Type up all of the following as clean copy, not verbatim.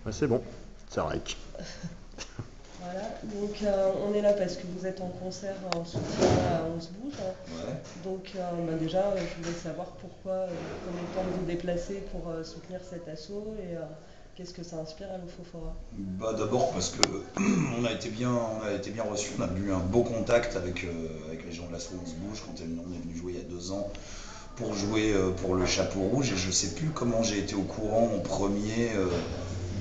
Ouais, c'est bon, c'est rec. Voilà, donc on est là parce que vous êtes en concert en soutien à On se bouge, hein. Ouais. Donc bah déjà, je voulais savoir pourquoi vous prenez le temps de vous déplacer pour soutenir cet assaut et qu'est-ce que ça inspire à l'Ofofora. Bah d'abord parce que on a été bien reçus, on a eu un beau contact avec les gens de l'assaut On se bouge quand on est venu jouer il y a 2 ans pour jouer pour le Chapeau Rouge et je sais plus comment j'ai été au courant en premier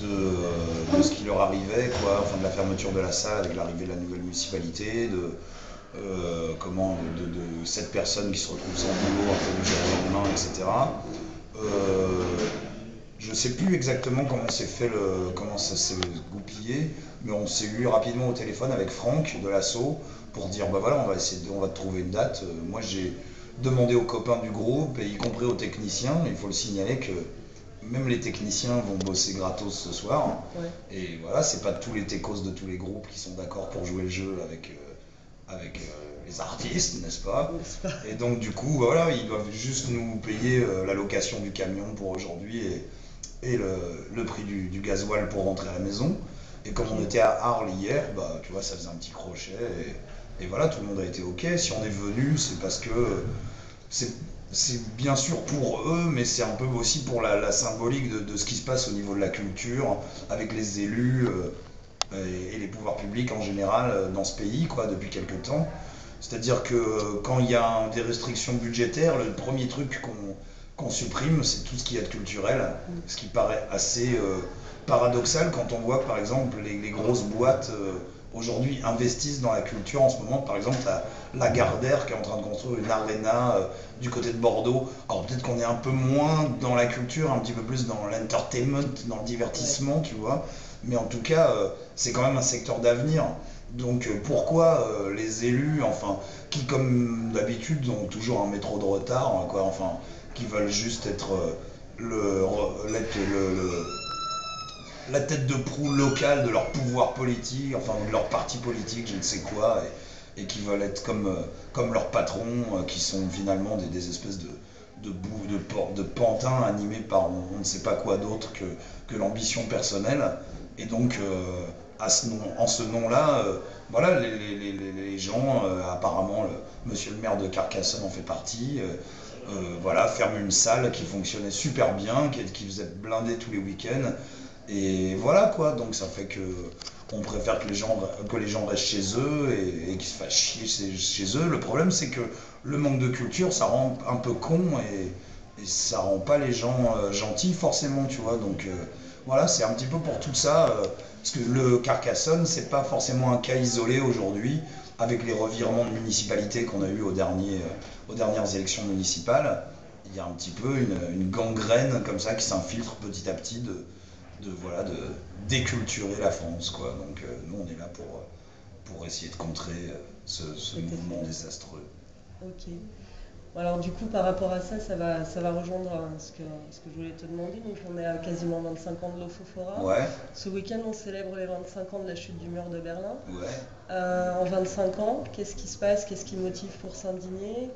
de ce qui leur arrivait, quoi, enfin de la fermeture de la salle avec l'arrivée de la nouvelle municipalité, de cette personne qui se retrouve sans boulot un peu du jour au lendemain, etc. Euh, je sais plus exactement comment ça s'est goupillé, mais on s'est eu rapidement au téléphone avec Franck de l'assaut pour dire bah voilà, on va te trouver une date. Moi j'ai demandé aux copains du groupe, et y compris aux techniciens, il faut le signaler que même les techniciens vont bosser gratos ce soir. Ouais. Et voilà, c'est pas tous les techos de tous les groupes qui sont d'accord pour jouer le jeu avec les artistes, n'est-ce pas? N'est-ce pas? Et donc du coup, voilà, ils doivent juste nous payer la location du camion pour aujourd'hui et le prix du gasoil pour rentrer à la maison. Et comme on Ok. était à Arles hier, bah tu vois, ça faisait un petit crochet. Et voilà, tout le monde a été ok. Si on est venu, c'est parce que c'est c'est bien sûr pour eux, mais c'est un peu aussi pour la symbolique de ce qui se passe au niveau de la culture, avec les élus et les pouvoirs publics en général dans ce pays, quoi, depuis quelques temps. C'est-à-dire que quand il y a des restrictions budgétaires, le premier truc qu'on supprime, c'est tout ce qu'il y a de culturel, Mm. ce qui paraît assez paradoxal quand on voit que par exemple les grosses boîtes aujourd'hui investissent dans la culture en ce moment. Par exemple, Lagardère qui est en train de construire une arena du côté de Bordeaux. Alors peut-être qu'on est un peu moins dans la culture, un petit peu plus dans l'entertainment, dans le Ouais. divertissement, tu vois. Mais en tout cas, c'est quand même un secteur d'avenir. Donc pourquoi les élus, enfin, qui comme d'habitude ont toujours un métro de retard, hein, quoi, enfin, qui veulent juste être la tête de proue locale de leur pouvoir politique, enfin de leur parti politique, je ne sais quoi, et qui veulent être comme leurs patrons, qui sont finalement des espèces de pantins animés par on ne sait pas quoi d'autre que l'ambition personnelle. Et donc, en ce nom-là, voilà, les gens, apparemment, monsieur le maire de Carcassonne en fait partie, voilà, ferme une salle qui fonctionnait super bien, qui faisait blinder tous les week-ends. Et voilà quoi, donc ça fait que on préfère que les gens restent chez eux et qu'ils se fassent chier chez eux. Le problème c'est que le manque de culture ça rend un peu con et ça rend pas les gens gentils forcément, tu vois. Donc voilà, c'est un petit peu pour tout ça. Parce que le Carcassonne, c'est pas forcément un cas isolé aujourd'hui, avec les revirements de municipalité qu'on a eu aux dernières élections municipales. Il y a un petit peu une gangrène comme ça qui s'infiltre petit à petit voilà, de déculturer la France, quoi. Donc nous, on est là pour essayer de contrer ce Cet mouvement effet-là. désastreux. Ok. Bon, alors du coup, par rapport à ça, ça va rejoindre ce que je voulais te demander. Donc on est à quasiment 25 ans de l'Ofofora. Ouais, Ce week-end, on célèbre les 25 ans de la chute du mur de Berlin. ouais. En 25 ans, qu'est-ce qui se passe? Qu'est-ce qui motive pour s'indigner?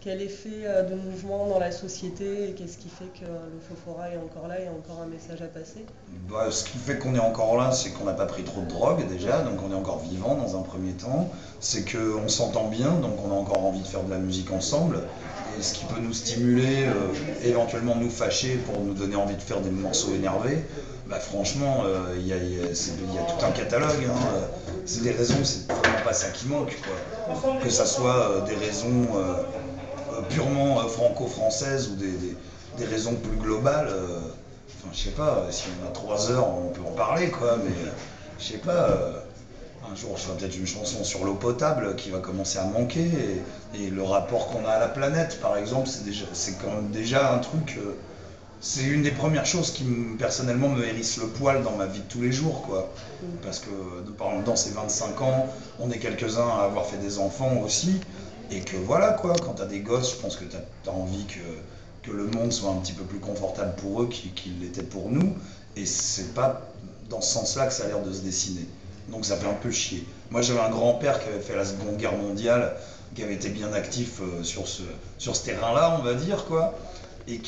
Quel effet de mouvement dans la société? Et qu'est-ce qui fait que l'Ofofora est encore là et a encore un message à passer? Bah, ce qui fait qu'on est encore là, c'est qu'on n'a pas pris trop de drogue déjà, donc on est encore vivant dans un premier temps. C'est qu'on s'entend bien, donc on a encore envie de faire de la musique ensemble. Et ce qui peut nous stimuler, éventuellement nous fâcher pour nous donner envie de faire des morceaux énervés, bah franchement, il y a tout un catalogue, hein. C'est des raisons, c'est vraiment pas ça qui manque, quoi. Que ça soit des raisons purement franco-françaises ou des raisons plus globales. Enfin, je sais pas, si on a 3 heures, on peut en parler, quoi, mais je sais pas. Un jour, je ferai peut-être une chanson sur l'eau potable qui va commencer à manquer et le rapport qu'on a à la planète, par exemple, c'est quand même déjà un truc. C'est une des premières choses qui, personnellement, me hérisse le poil dans ma vie de tous les jours, quoi. Mm. Parce que, par exemple, dans ces 25 ans, on est quelques-uns à avoir fait des enfants aussi. Et que voilà, quoi, quand t'as des gosses, je pense que t'as envie que le monde soit un petit peu plus confortable pour eux qu'il l'était pour nous. Et c'est pas dans ce sens-là que ça a l'air de se dessiner. Donc ça fait un peu chier. Moi, j'avais un grand-père qui avait fait la Seconde Guerre mondiale, qui avait été bien actif sur ce terrain-là, on va dire, quoi, et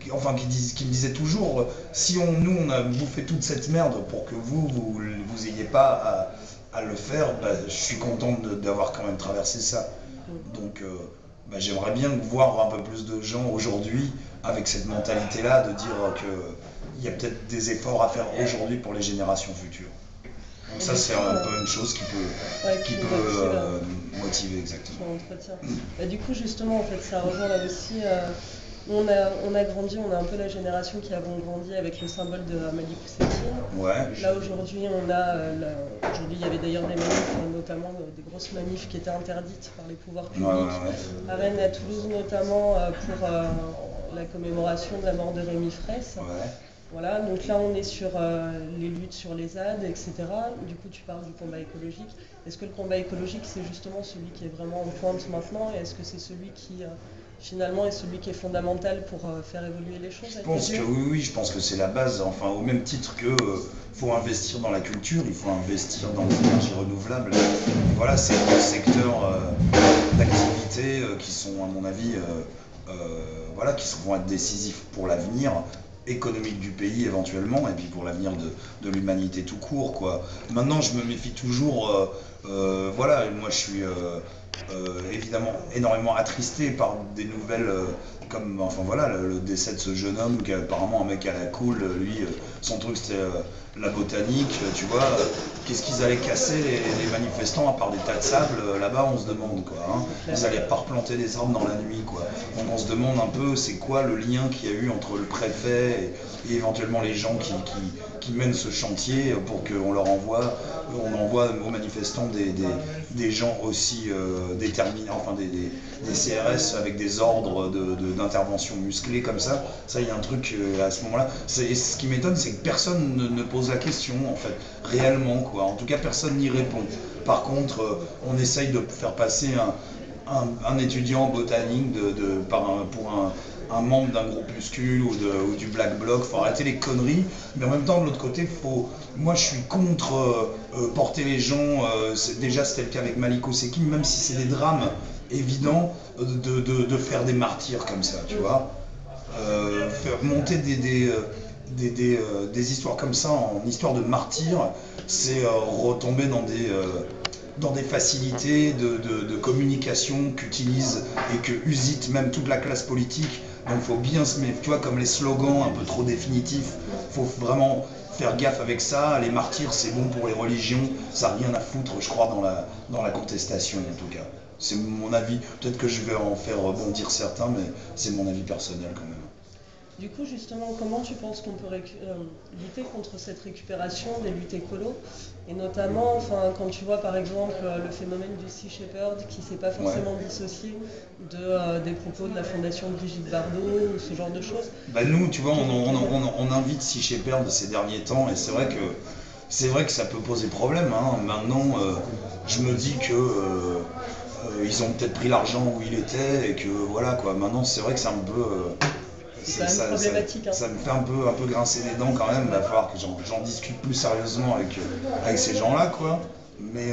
qui me disait toujours, si nous on a bouffé toute cette merde pour que vous ayez pas à le faire, bah, je suis content d'avoir quand même traversé ça. Donc bah, j'aimerais bien voir un peu plus de gens aujourd'hui avec cette mentalité-là, de dire qu'il y a peut-être des efforts à faire aujourd'hui pour les générations futures. Donc ça c'est un peu une chose qui peut motiver exactement. Qui entretient. Bah, du coup justement en fait ça rejoint là aussi. On a grandi, on a un peu la génération qui avons grandi avec le symbole de Malik Oussekine. Ouais. Là aujourd'hui, aujourd'hui il y avait d'ailleurs des manifs, notamment des grosses manifs qui étaient interdites par les pouvoirs publics. Ouais. À Rennes, à Toulouse notamment, pour la commémoration de la mort de Rémi Fraisse. Ouais. Voilà, donc là on est sur les luttes sur les ZAD, etc. Du coup tu parles du combat écologique. Est-ce que le combat écologique c'est justement celui qui est vraiment en pointe maintenant et est-ce que c'est celui qui finalement est celui qui est fondamental pour faire évoluer les choses? Je pense que oui, je pense que c'est la base, enfin au même titre que faut investir dans la culture, il faut investir dans les énergies renouvelables. Et voilà, c'est deux secteurs d'activité qui sont à mon avis voilà, qui vont être décisifs pour l'avenir économique du pays éventuellement et puis pour l'avenir de l'humanité tout court quoi. Maintenant je me méfie toujours, voilà, moi je suis évidemment énormément attristé par des nouvelles comme enfin voilà le décès de ce jeune homme qui est apparemment un mec à la cool, lui son truc c'était la botanique, tu vois, qu'est-ce qu'ils allaient casser les manifestants à part des tas de sable là-bas, on se demande quoi, hein. Ils allaient pas replanter des arbres dans la nuit quoi. Donc on se demande un peu c'est quoi le lien qu'il y a eu entre le préfet et éventuellement les gens qui mènent ce chantier pour qu'on leur envoie aux manifestants des gens aussi déterminés, enfin des CRS avec des ordres d'intervention musclés comme ça. Ça, il y a un truc à ce moment-là. Ce qui m'étonne, c'est que personne ne pose la question, en fait, réellement, quoi. En tout cas, personne n'y répond. Par contre, on essaye de faire passer un étudiant en botanique pour un membre d'un groupuscule ou du Black Bloc, faut arrêter les conneries, mais en même temps de l'autre côté, moi je suis contre porter les gens, déjà c'était le cas avec Malik Oussekine, même si c'est des drames évidents, de faire des martyrs comme ça, tu vois, faire monter des histoires comme ça en histoire de martyrs, c'est retomber dans des facilités de communication qu'utilise et que usite même toute la classe politique. Donc faut bien se mettre, tu vois, comme les slogans un peu trop définitifs, faut vraiment faire gaffe avec ça. Les martyrs, c'est bon pour les religions, ça n'a rien à foutre, je crois, dans la contestation en tout cas. C'est mon avis, peut-être que je vais en faire rebondir certains, mais c'est mon avis personnel quand même. Du coup, justement, comment tu penses qu'on peut lutter contre cette récupération des luttes écolo? Et notamment, quand tu vois par exemple le phénomène du Sea Shepherd qui ne s'est pas forcément dissocié des propos de la fondation Brigitte Bardot ou ce genre de choses. Bah nous, tu vois, on invite Sea Shepherd ces derniers temps et c'est vrai que ça peut poser problème, hein. Maintenant, je me dis que ils ont peut-être pris l'argent où il était et que voilà quoi. Maintenant, c'est vrai que c'est un peu c'est problématique. Ça me fait un peu grincer les dents quand même. Il va falloir que j'en discute plus sérieusement avec ces gens-là, quoi. Mais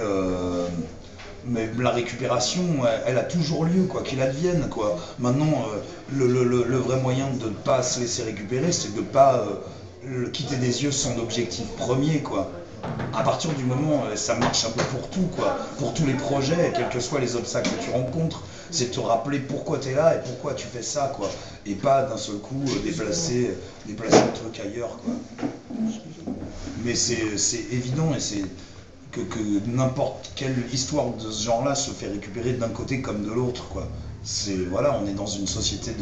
la récupération, elle a toujours lieu, quoi qu'il advienne, quoi. Maintenant, le vrai moyen de ne pas se laisser récupérer, c'est de ne pas quitter des yeux son objectif premier, quoi. À partir du moment, ça marche un peu pour tout, quoi. Pour tous les projets, quels que soient les obstacles que tu rencontres, c'est de te rappeler pourquoi tu es là et pourquoi tu fais ça, quoi. Et pas d'un seul coup déplacer le truc ailleurs, quoi. Mais c'est évident et c'est que n'importe quelle histoire de ce genre-là se fait récupérer d'un côté comme de l'autre, quoi. Voilà, on est dans une société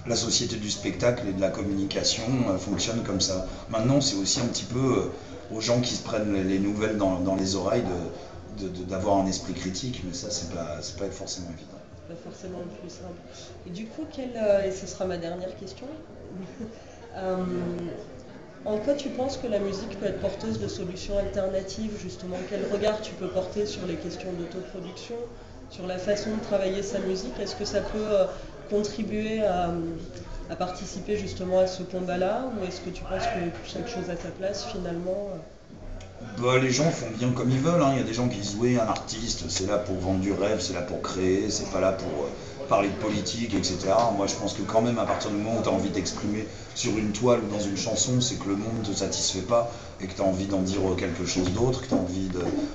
la société du spectacle et de la communication fonctionne comme ça. Maintenant, c'est aussi un petit peu aux gens qui se prennent les nouvelles dans les oreilles d'avoir un esprit critique, mais ça, c'est pas forcément évident. Pas forcément le plus simple. Et du coup, et ce sera ma dernière question, en quoi tu penses que la musique peut être porteuse de solutions alternatives, justement? Quel regard tu peux porter sur les questions d'autoproduction, sur la façon de travailler sa musique? Est-ce que ça peut contribuer à participer justement à ce combat-là, ou est-ce que tu penses que chaque chose a sa place finalement? Bah, les gens font bien comme ils veulent, hein. Il y a des gens qui disent oui, un artiste, c'est là pour vendre du rêve, c'est là pour créer, c'est pas là parler de politique, etc. Moi, je pense que quand même, à partir du moment où tu as envie d'exprimer sur une toile ou dans une chanson, c'est que le monde ne te satisfait pas et que tu as envie d'en dire quelque chose d'autre, que tu as envie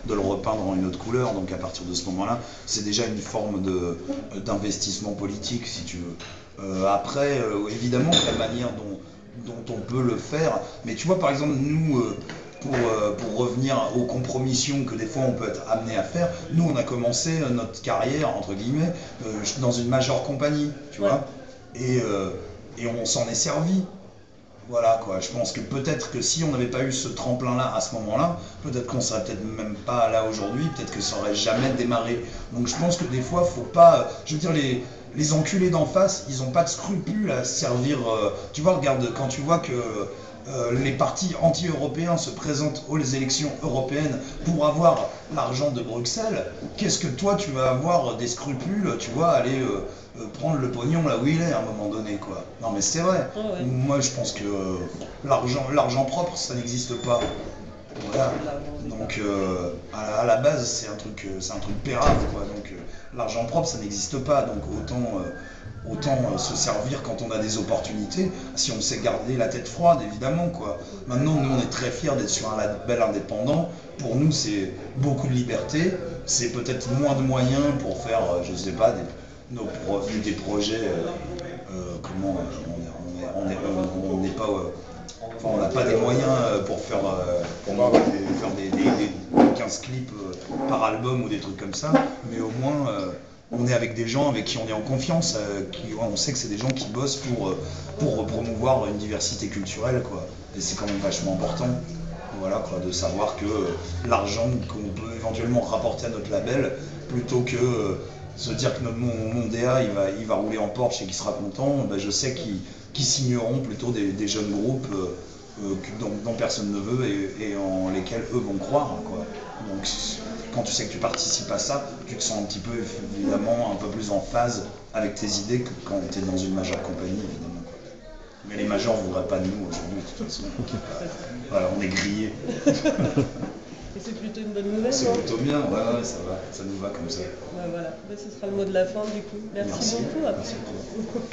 de le repeindre en une autre couleur. Donc à partir de ce moment-là, c'est déjà une forme d'investissement politique, si tu veux. Après, évidemment, la manière dont on peut le faire, mais tu vois, par exemple, nous... pour revenir aux compromissions que des fois on peut être amené à faire, nous on a commencé notre carrière, entre guillemets, dans une majeure compagnie, tu vois, et on s'en est servi. Voilà quoi, je pense que peut-être que si on n'avait pas eu ce tremplin-là à ce moment-là, peut-être qu'on serait peut-être même pas là aujourd'hui, peut-être que ça aurait jamais démarré. Donc je pense que des fois, faut pas, je veux dire, les enculés d'en face, ils n'ont pas de scrupules à servir. Tu vois, regarde, quand tu vois que les partis anti-européens se présentent aux élections européennes pour avoir l'argent de Bruxelles, qu'est-ce que toi tu vas avoir des scrupules, tu vois, aller prendre le pognon là où il est à un moment donné, quoi. Non mais c'est vrai. Oh, ouais. Moi je pense que l'argent propre, ça n'existe pas. Voilà. Donc à la base c'est un truc pérave, quoi. Donc l'argent propre ça n'existe pas. Donc autant se servir quand on a des opportunités, si on sait garder la tête froide, évidemment, quoi. Maintenant, nous, on est très fiers d'être sur un label indépendant. Pour nous, c'est beaucoup de liberté. C'est peut-être moins de moyens pour faire, je sais pas, des projets. Comment on n'est pas. Enfin, on n'a pas des moyens pour faire des 15 clips par album ou des trucs comme ça, mais au moins on est avec des gens avec qui on est en confiance, on sait que c'est des gens qui bossent pour promouvoir une diversité culturelle, quoi. Et c'est quand même vachement important, voilà, quoi, de savoir que l'argent qu'on peut éventuellement rapporter à notre label, plutôt que se dire que mon DA il va rouler en Porsche et qu'il sera content, ben, je sais qu'ils signeront plutôt des jeunes groupes dont personne ne veut et en lesquels eux vont croire, quoi. Donc quand tu sais que tu participes à ça, tu te sens un petit peu évidemment un peu plus en phase avec tes idées que quand tu es dans une majeure compagnie, évidemment, quoi. Mais les majors ne voudraient pas de nous aujourd'hui, de toute façon. Voilà, on est grillés. Et c'est plutôt une bonne nouvelle, C'est non? plutôt bien, ouais, ça va, ça nous va comme ça. Voilà, ce sera le mot de la fin du coup. Merci beaucoup. Merci beaucoup.